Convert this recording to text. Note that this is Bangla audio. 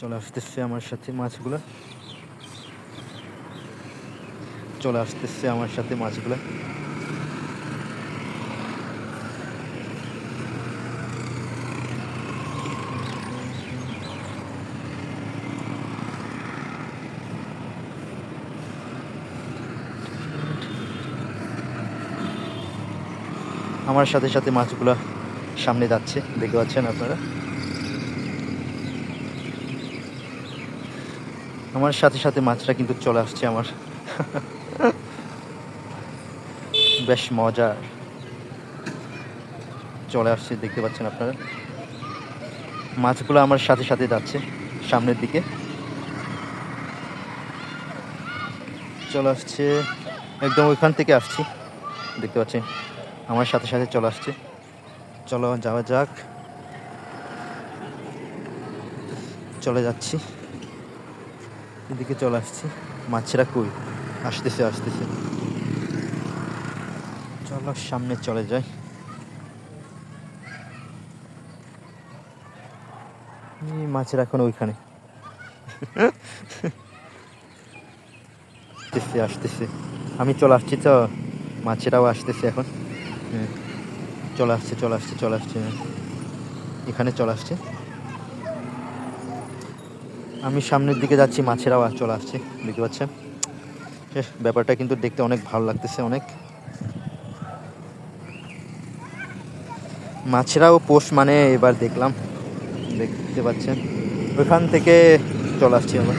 চলে আসতেছে আমার সাথে মাছগুলো, চলে আসতেছে আমার সাথে মাছগুলো। আমার সাথে সাথে মাছগুলো সামনে যাচ্ছে, দেখতে পাচ্ছেন আপনারা। আমার সাথে সাথে মাছটা কিন্তু চলে আসছে আমার। বেশ মজার চলে আসছে, দেখতে পাচ্ছেন আপনারা। মাছগুলো আমার সাথে সাথে যাচ্ছে সামনের দিকে, চলে আসছে একদম ওইখান থেকে আসছি, দেখতে পাচ্ছেন আমার সাথে সাথে চলে আসছে। চলো যাওয়া যাক, চলে যাচ্ছি, এদিকে চলে আসছি। মাছেরা কই? আসতেছে আসতেছে, চলো সামনে চলে যাই। মাছেরা এখন ওইখানে আসতেছে আসতেছে, আমি চলে আসছি তো, মাছেরাও আসতেছে এখন। হ্যাঁ, চলে আসছে চলে আসছে চলে আসছে, এখানে চলে আসছে। আমি সামনের দিকে যাচ্ছি, মাছেরাও চলে আসছে, দেখতে পাচ্ছেন। ব্যাপারটা কিন্তু দেখতে অনেক ভালো লাগতেছে, অনেক। মাছেরাও পোষ মানে এবার দেখলাম, দেখতে পাচ্ছেন ওইখান থেকে চলে আসছি আবার।